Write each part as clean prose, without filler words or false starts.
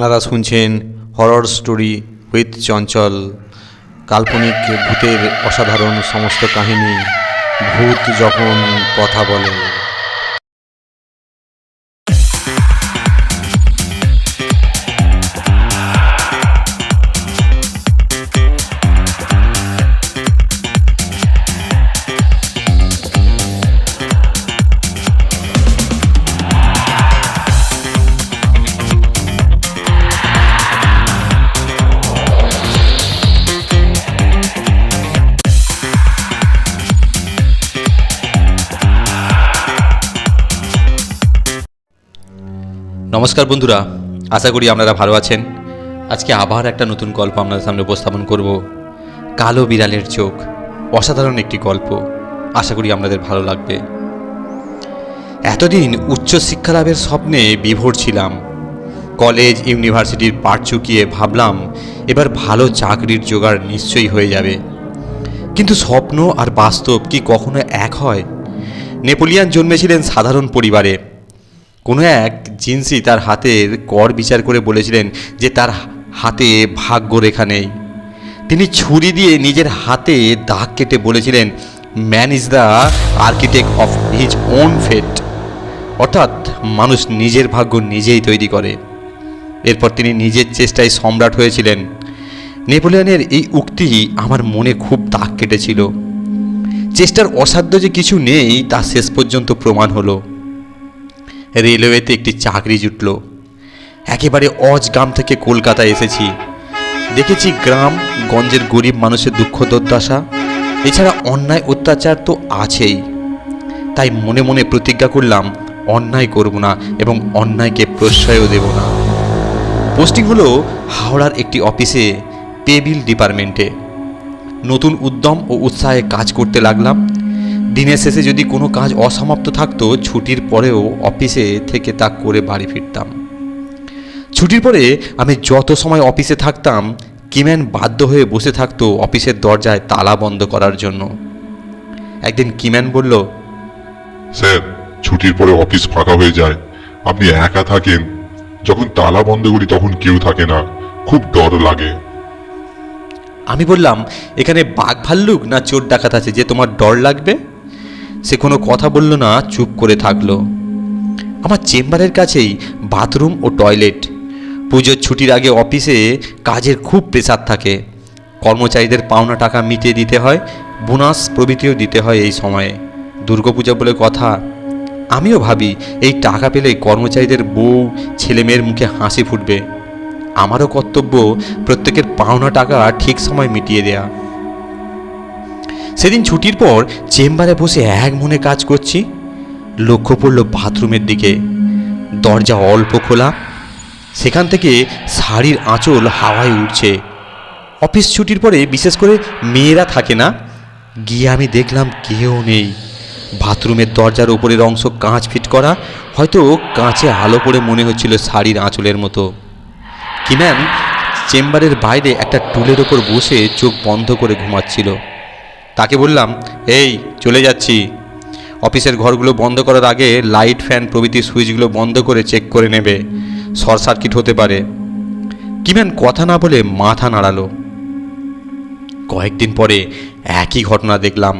আপনারা শুনছেন horror story with চঞ্চল। কাল্পনিক ভূতের অসাধারণ সমস্ত কাহিনী। ভূত যখন কথা বলে। নমস্কার বন্ধুরা, আশা করি আপনারা ভালো আছেন। আজকে আবার একটা নতুন গল্প আপনাদের সামনে উপস্থাপন করব। কালো বিড়ালের চোখ, অসাধারণ একটি গল্প। আশা করি আপনাদের ভালো লাগবে। এতদিন উচ্চশিক্ষা লাভের স্বপ্নে বিভোর ছিলাম। কলেজ ইউনিভার্সিটির পাঠ চুকিয়ে ভাবলাম এবার ভালো চাকরির জোগাড় নিশ্চয়ই হয়ে যাবে। কিন্তু স্বপ্ন আর বাস্তব কি কখনো এক হয়? নেপোলিয়ান জন্মেছিলেন সাধারণ পরিবারে। কোনো এক জিন্সি তার হাতের কর বিচার করে বলেছিলেন যে তার হাতে ভাগ্যরেখা নেই। তিনি ছুরি দিয়ে নিজের হাতে দাগ কেটে বলেছিলেন, man is the architect of his own fate. অর্থাৎ মানুষ নিজের ভাগ্য নিজেই তৈরি করে। এরপর তিনি নিজের চেষ্টায় সম্রাট হয়েছিলেন। নেপোলিয়নের এই উক্তি আমার মনে খুব দাগ কেটেছিল। চেষ্টার অসাধ্য যে কিছু নেই তা শেষ পর্যন্ত প্রমাণ হলো। রেলওয়েতে একটি চাকরি জুটল। একেবারে অজগ্রাম থেকে কলকাতা এসেছি। দেখেছি গ্রাম গঞ্জের গরিব মানুষের দুঃখ দুর্দশা। এছাড়া অন্যায় অত্যাচার তো আছেই। তাই মনে মনে প্রতিজ্ঞা করলাম অন্যায় করব না এবং অন্যায়কে প্রশ্রয়ও দেব না। পোস্টিং হলো হাওড়ার একটি অফিসে, পেবিল ডিপার্টমেন্টে। নতুন উদ্যম ও উৎসাহে কাজ করতে লাগলাম। দিনের শেষে যদি কোনো কাজ অসমাপ্ত থাকতো, ছুটির পরেও অফিসে থেকে তা করে বাড়ি ফিরতাম। ছুটির পরে আমি যত সময় অফিসে থাকতাম, কিম্যান বাধ্য হয়ে বসে থাকতো অফিসের দরজায় তালা বন্ধ করার জন্য। একদিন কিম্যান বলল, স্যার, ছুটির পরে অফিস ফাঁকা হয়ে যায়, আপনি একা থাকেন। যখন তালা বন্ধ করি তখন কেউ থাকে না, খুব ডর লাগে। আমি বললাম, এখানে বাঘ ভাল্লুক না চোর ডাকাত আছে যে তোমার ডর লাগবে? সে কোনো কথা বলল না, চুপ করে থাকলো। আমার চেম্বারের কাছেই বাথরুম ও টয়লেট। পুজোর ছুটির আগে অফিসে কাজের খুব প্রেসার থাকে। কর্মচারীদের পাওনা টাকা মিটিয়ে দিতে হয়, বোনাস প্রভৃতিও দিতে হয় এই সময়ে। দুর্গাপূজা বলে কথা। আমিও ভাবি এই টাকা পেলে কর্মচারীদের বউ ছেলেমেয়ের মুখে হাসি ফুটবে। আমারও কর্তব্য প্রত্যেকের পাওনা টাকা ঠিক সময় মিটিয়ে দেয়া। সেদিন ছুটির পর চেম্বারে বসে এক মনে কাজ করছি। লক্ষ্য পড়ল বাথরুমের দিকে। দরজা অল্প খোলা, সেখান থেকে শাড়ির আঁচল হাওয়ায় উঠছে। অফিস ছুটির পরে বিশেষ করে মেয়েরা থাকে না। গিয়ে আমি দেখলাম কেউ নেই। বাথরুমের দরজার উপরের অংশ কাঁচ ফিট করা, হয়তো কাঁচে আলো পড়ে মনে হচ্ছিল শাড়ির আঁচলের মতো। কিম্যান চেম্বারের বাইরে একটা টুলের ওপর বসে চোখ বন্ধ করে ঘুমাচ্ছিল। তাকে বললাম, এই চলে যাচ্ছি। অফিসের ঘরগুলো বন্ধ করার আগে লাইট ফ্যান প্রভৃতি সুইচগুলো বন্ধ করে চেক করে নেবে, শর্ট সার্কিট হতে পারে। কিম্যান কথা না বলে মাথা নাড়ালো। কয়েকদিন পরে একই ঘটনা দেখলাম।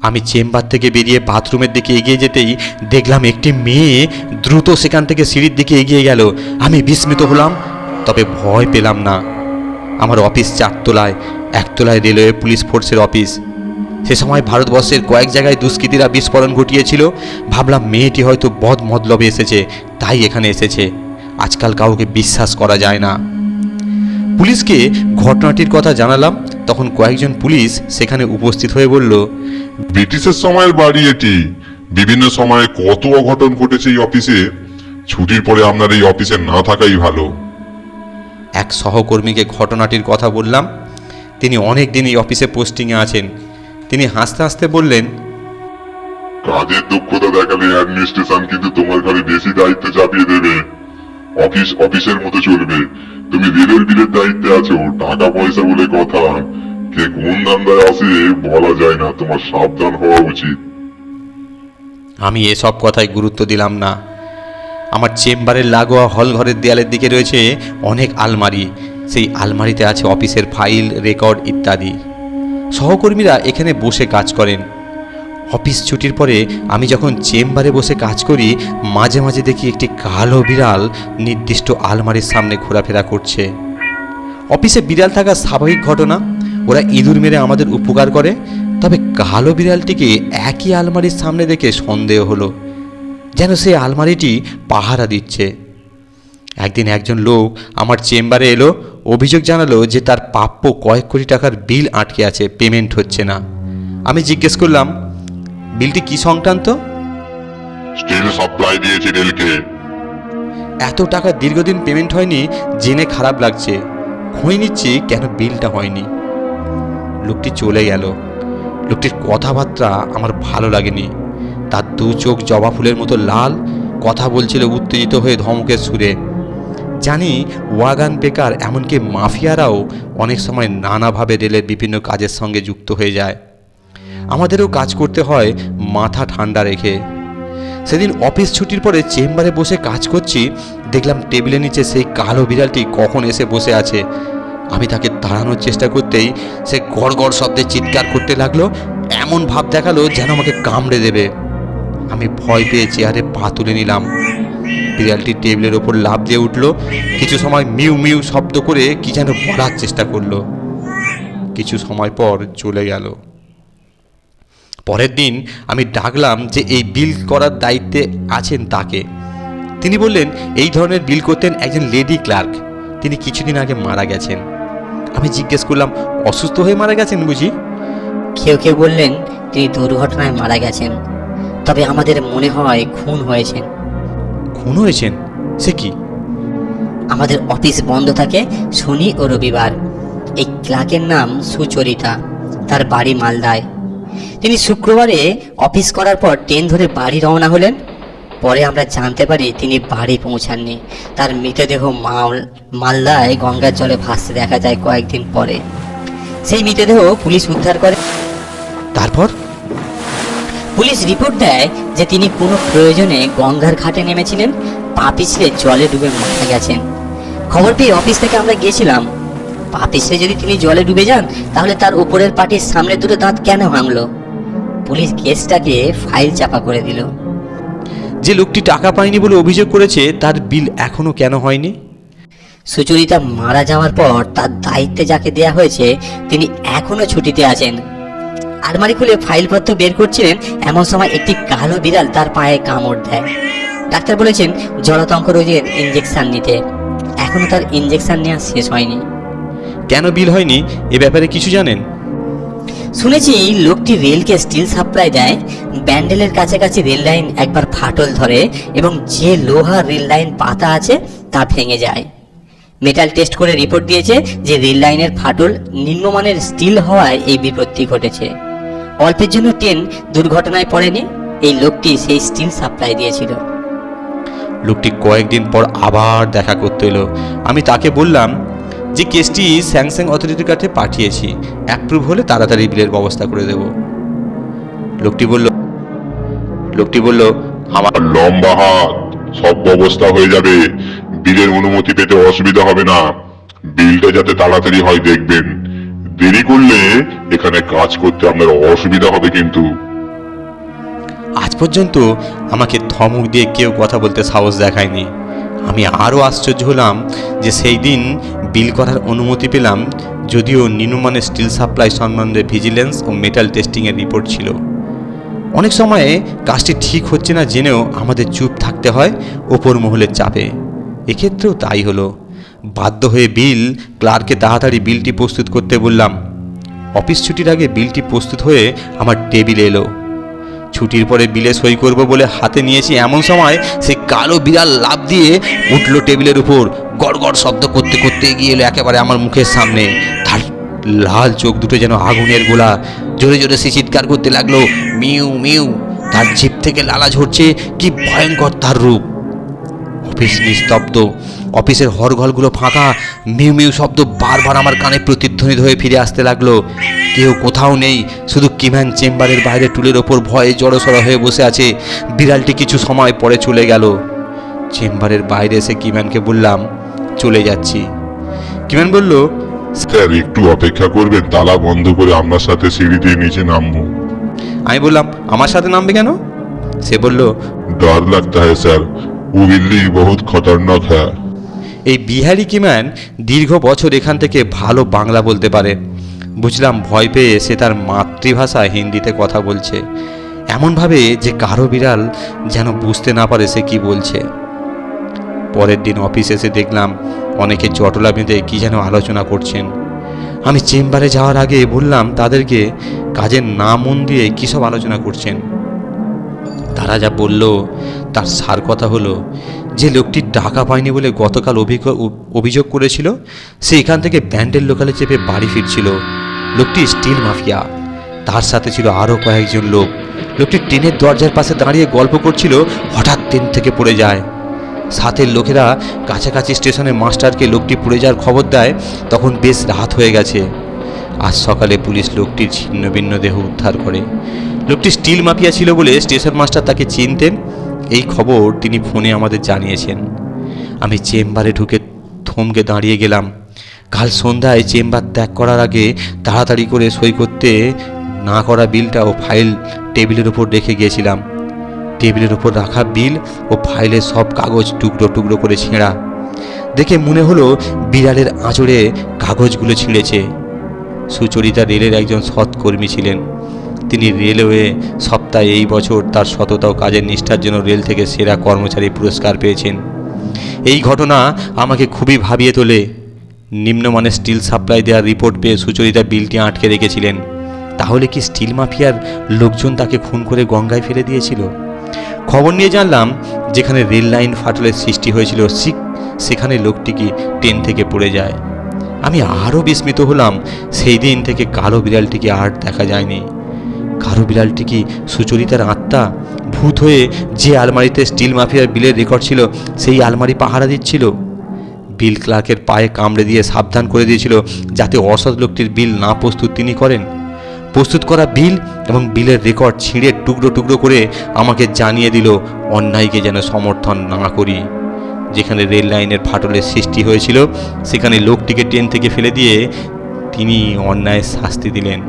আমি চেম্বার থেকে বেরিয়ে বাথরুমের দিকে এগিয়ে যেতেই দেখলাম একটি মেয়ে দ্রুত সেখান থেকে সিঁড়ির দিকে এগিয়ে গেল। আমি বিস্মিত হলাম, তবে ভয় পেলাম না। আমার অফিস 4 তলায়, 1 তলায় রেলওয়ে পুলিশ ফোর্সের অফিস। সে সময় ভারতবর্ষের কয়েক জায়গায় দুষ্কৃতীরা বিস্ফোরণ ঘটিয়েছিল। ভাবলাম মেয়েটি হয়তো বদ মতলবে এসেছে, তাই এখানে এসেছে। আজকাল কাউকে বিশ্বাস করা যায় না। পুলিশকে ঘটনাটির কথা জানালাম। তখন কয়েকজন পুলিশ সেখানে উপস্থিত হয়ে বলল, ব্রিটিশের সময়ের বাড়ি এটি। বিভিন্ন সময়ে কত অঘটন ঘটেছে এই অফিসে। ছুটির পরে আপনার এই অফিসে না থাকাই ভালো। এক সহকর্মীকে ঘটনাটির কথা বললাম। তিনি অনেক দিন এই অফিসে পোস্টিংয়ে আছেন। তিনি হাসতে হাসতে বললেন, কাজের দক্ষতা দেখালে অ্যাডমিনিস্ট্রেশন কিন্তু তোমার ঘরে বেশি দায়িত্ব চাপিয়ে দেবে। অফিস অফিসের মতো চলবে। তুমি রেলের বিলের দায়িত্বে আছো, টাকা পয়সা বলে কথা। কে কোন ধান্দায় আসে বলা যায় না, তোমার সাবধান হওয়া উচিত। আমি এসব কথায় গুরুত্ব দিলাম না। আমার চেম্বারের লাগোয়া হল ঘরের দেয়ালের দিকে রয়েছে অনেক আলমারি। সেই আলমারিতে আছে অফিসের ফাইল, রেকর্ড ইত্যাদি। সহকর্মীরা এখানে বসে কাজ করেন। অফিস ছুটির পরে আমি যখন চেম্বারে বসে কাজ করি, মাঝে মাঝে দেখি একটি কালো বিড়াল নির্দিষ্ট আলমারির সামনে ঘোরাফেরা করছে। অফিসে বিড়াল থাকা স্বাভাবিক ঘটনা, ওরা ইঁদুর মেরে আমাদের উপকার করে। তবে কালো বিড়ালটিকে একই আলমারির সামনে দেখে সন্দেহ হলো, যেন সেই আলমারিটি পাহারা দিচ্ছে। একদিন একজন লোক আমার চেম্বারে এলো, অভিযোগ জানালো যে তার প্রাপ্য কয়েক কোটি টাকার বিল আটকে আছে, পেমেন্ট হচ্ছে না। আমি জিজ্ঞেস করলাম, বিলটি কি সংক্রান্ত? স্টিল সাপ্লাই দিয়েছি রেলকে। এত টাকা দীর্ঘদিন পেমেন্ট হয়নি জেনে খারাপ লাগছে, খোঁজ নিচ্ছি কেন বিলটা হয়নি। লোকটি চলে গেল। লোকটির কথাবার্তা আমার ভালো লাগেনি। তার দু চোখ জবা ফুলের মতো লাল, কথা বলছিল উত্তেজিত হয়ে ধমকের সুরে। জানি ওয়াগান বেকার, এমনকি মাফিয়ারাও অনেক সময় নানাভাবে রেলের বিভিন্ন কাজের সঙ্গে যুক্ত হয়ে যায়। আমাদেরও কাজ করতে হয় মাথা ঠান্ডা রেখে। সেদিন অফিস ছুটির পরে চেম্বারে বসে কাজ করছি, দেখলাম টেবিলের নিচে সেই কালো বিড়ালটি কখন এসে বসে আছে। আমি তাকে তাড়ানোর চেষ্টা করতেই সে গড় গড় শব্দে চিৎকার করতে লাগলো, এমন ভাব দেখালো যেন আমাকে কামড়ে দেবে। আমি ভয় পেয়ে চেয়ারে পা তুলে নিলাম। বিড়ালটি টেবিলের ওপর লাফ দিয়ে উঠল, কিছু সময় মিউ মিউ শব্দ করে কি যেন বলার চেষ্টা করলো। কিছু সময় পর চলে গেল। পরের দিন আমি ডাকলাম যে এই বিল করার দায়িত্বে আছেন তাকে। তিনি বললেন এই ধরনের বিল করতেন একজন লেডি ক্লার্ক, তিনি কিছুদিন আগে মারা গেছেন। আমি জিজ্ঞেস করলাম, অসুস্থ হয়ে মারা গেছেন বুঝি? কেউ কেউ বললেন তিনি দুর্ঘটনায় মারা গেছেন, তবে আমাদের মনে হয় খুন হয়েছেন। খুন হয়েছেন? সে কি? আমাদের অফিস বন্ধ থাকে শনি ও রবিবার। এই ক্লার্কের নাম সুচরিতা, তার বাড়ি মালদায়। তিনি শুক্রবারে অফিস করার পর ট্রেন ধরে বাড়ি রওনা হলেন। পরে আমরা জানতে পারি তিনি বাড়ি পৌঁছাননি। তার মৃতদেহ মালদায় গঙ্গার জলে ভাসতে দেখা যায় কয়েকদিন পরে। সেই মৃতদেহ পুলিশ উদ্ধার করে। তারপর পুলিশ রিপোর্ট দেয় যে তিনি কোনো প্রয়োজনে গঙ্গার ঘাটে নেমেছিলেন, পা পিছলে জলে ডুবে মারা গেছেন। খবর পেয়ে অফিস থেকে আমরা গিয়েছিলাম। পা পিছলে যদি তিনি জলে ডুবে যান, তাহলে তার উপরের পাটির সামনে দুটো দাঁত কেন ভাঙলো? পুলিশ কেসটাকে ফাইল চাপা করে দিল। যে লোকটি টাকা পায়নি বলে অভিযোগ করেছে, তার বিল এখনো কেন হয়নি? সুচরিতা মারা যাওয়ার পর তার দায়িত্বে যাকে দেয়া হয়েছে তিনি এখনো ছুটিতে আছেন। আলমারি খুলে ফাইলপত্র বের করছিলেন, এমন সময় একটি কালো বিড়াল তার পায়ে কামড় দেয়। ডাক্তার বলেছেন জলাতঙ্ক রোগের ইঞ্জেকশন নিতে। এখনো তার ইঞ্জেকশন নেওয়া শেষ হয়নি। কেন বিল হয়নি এ ব্যাপারে কিছু জানেন? শুনেছি লোকটি রেলকে স্টিল সাপ্লাই দেয়। ব্যান্ডেলের কাছাকাছি রেল লাইন একবার ফাটল ধরে এবং যে লোহার রেল লাইন পাতা আছে তা ভেঙে যায়। মেটাল টেস্ট করে রিপোর্ট দিয়েছে যে রেল লাইনের ফাটল নিম্নমানের স্টিল হওয়ায় এই বিপত্তি ঘটেছে। অল্পের জন্য ট্রেন দুর্ঘটনায় পড়েনি। এই লোকটি সেই স্টিল সাপ্লাই দিয়েছিল। লোকটি কয়েকদিন পর আবার দেখা করতে এলো। আমি তাকে বললাম যে কেসটি স্যাংশন অথরিটির কাছে পাঠিয়েছি, অ্যাপ্রুভ হলে তাড়াতাড়ি বিলের ব্যবস্থা করে দেব। লোকটি বলল আমার লম্বা হাত, সব ব্যবস্থা হয়ে যাবে। বিলের অনুমতি পেতে অসুবিধা হবে না। বিলটা যাতে তাড়াতাড়ি হয় দেখবেন। দেরি করলে এখানে কাজ করতে আপনার অসুবিধা হবে কিন্তু। আজ পর্যন্ত আমাকে ধমক দিয়ে কেউ কথা বলতে সাহস দেখায়নি। আমি আরও আশ্চর্য হলাম যে সেই দিন বিল করার অনুমতি পেলাম, যদিও নিম্নমানের স্টিল সাপ্লাই সম্বন্ধে ভিজিলেন্স ও মেটাল টেস্টিংয়ের রিপোর্ট ছিল। অনেক সময়ে কাজটি ঠিক হচ্ছে না জেনেও আমাদের চুপ থাকতে হয় ওপর মহলের চাপে। এক্ষেত্রেও তাই হলো। বাধ্য হয়ে বিল ক্লার্ককে তাড়াতাড়ি বিলটি প্রস্তুত করতে বললাম। অফিস ছুটির আগে বিলটি প্রস্তুত হয়ে আমার টেবিলে এলো। ছুটির পরে বিলে সই করব বলে হাতে নিয়েছি, এমন সময় সে কালো বিড়াল লাফ দিয়ে উঠলো টেবিলের উপর, গড় গড় শব্দ করতে করতে এগিয়ে এলো একেবারে আমার মুখের সামনে। তার লাল চোখ দুটো যেন আগুনের গোলা, জোরে জোরে সে চিৎকার করতে লাগলো, মিউ মিউ। তার জিভ থেকে লালা ঝরছে, কি ভয়ঙ্কর তার রূপ। অফিস নিস্তব্ধ, অফিসের হরঘরগুলো ফাঁকা। মিউ মিউ শব্দ বারবার আমার কানে প্রতিধ্বনিত হয়ে ফিরে আসতে লাগলো। কেউ কোথাও নেই, শুধু কিম্যান চেম্বারের বাইরে টুলের ওপর ভয়ে জড়সড় হয়ে বসে আছে। বিড়ালটি কিছু সময় পরে চলে গেল। চেম্বারের বাইরে এসে কিম্যানকে বললাম চলে যাচ্ছি। কিম্যান বলল, স্যার একটু অপেক্ষা করবেন, তালা বন্ধ করে আপনার সাথে সিঁড়ি দিয়ে নিচে নামবো। আমি বললাম আমার সাথে নামবে কেন? সে বলল, डर लगता है सर, वो बिल्ली बहुत खतरनाक है। এই বিহারি কিম্যান দীর্ঘ বছর এখান থেকে ভালো বাংলা বলতে পারে। বুঝলাম ভয় পেয়ে সে তার মাতৃভাষা হিন্দিতে কথা বলছে, এমনভাবে যে কারো বিড়াল যেন বুঝতে না পারে সে কি বলছে। পরের দিন অফিসে এসে দেখলাম অনেকে জটলা বেঁধে কী যেন আলোচনা করছেন। আমি চেম্বারে যাওয়ার আগে বললাম তাদেরকে কাজের না মন দিয়ে কী সব আলোচনা করছেন। তারা যা বলল তার সার কথা হলো, যে লোকটি টাকা পায়নি বলে গতকাল অভিযোগ করেছিল সে এখান থেকে ব্যান্ডেল লোকালে চেপে বাড়ি ফিরছিল। লোকটি স্টিল মাফিয়া, তার সাথে ছিল আরও কয়েকজন লোক। লোকটি ট্রেনের দরজার পাশে দাঁড়িয়ে গল্প করছিল, হঠাৎ ট্রেন থেকে পড়ে যায়। সাথের লোকেরা কাছাকাছি স্টেশনে মাস্টারকে লোকটি পড়ে যাওয়ার খবর দেয়। তখন বেশ রাত হয়ে গেছে। আজ সকালে পুলিশ লোকটির ছিন্ন ভিন্ন দেহ উদ্ধার করে। লোকটি স্টিল মাফিয়া ছিল বলে স্টেশন মাস্টার তাকে চিনতেন, এই খবর তিনি ফোনে আমাদের জানিয়েছেন। আমি চেম্বারে ঢুকে থমকে দাঁড়িয়ে গেলাম। কাল সন্ধ্যায় চেম্বার ত্যাগ করার আগে তাড়াতাড়ি করে সই করতে না করা বিলটা ও ফাইল টেবিলের ওপর রেখে গিয়েছিলাম। টেবিলের ওপর রাখা বিল ও ফাইলের সব কাগজ টুকরো টুকরো করে ছেঁড়া দেখে মনে হলো বিড়ালের আঁচড়ে কাগজগুলো ছিঁড়েছে। সুচরিতা রেলের একজন সৎ কর্মী ছিলেন। তিনি রেলওয়ে সপ্তাহে এই বছর তার সততা ও কাজের নিষ্ঠার জন্য রেল থেকে সেরা কর্মচারী পুরস্কার পেয়েছেন। এই ঘটনা আমাকে খুবই ভাবিয়ে তোলে। নিম্নমানের স্টিল সাপ্লাই দেওয়ার রিপোর্ট পেয়ে সুচরিতা বিলটি আটকে রেখেছিলেন। তাহলে কি স্টিল মাফিয়ার লোকজন তাকে খুন করে গঙ্গায় ফেলে দিয়েছিল? খবর নিয়ে জানলাম যেখানে রেল লাইন ফাটলের সৃষ্টি হয়েছিল সেখানে লোকটিকে ট্রেন থেকে পড়ে যায়। আমি আরও বিস্মিত হলাম। সেই দিন থেকে কালো বিড়ালটিকে আর দেখা যায়নি। কালো বিড়ালটি কি সুচরিতার আত্মা, ভূত হয়ে যে আলমারিতে স্টিল মাফিয়ার বিলের রেকর্ড ছিল সেই আলমারি পাহারা দিচ্ছিল? বিল ক্লার্কের পায়ে কামড়ে দিয়ে সাবধান করে দিয়েছিল যাতে অসৎ লোকটির বিল না তিনি করেন। প্রস্তুত করা বিল এবং বিলের রেকর্ড ছিঁড়ে টুকরো টুকরো করে আমাকে জানিয়ে দিল অন্যায়কে যেন সমর্থন না করি। যেখানে রেল লাইনের ফাটলের সৃষ্টি হয়েছিল সেখানে লোকটিকে ট্রেন থেকে ফেলে দিয়ে তিনি অন্যায়ের শাস্তি দিলেন।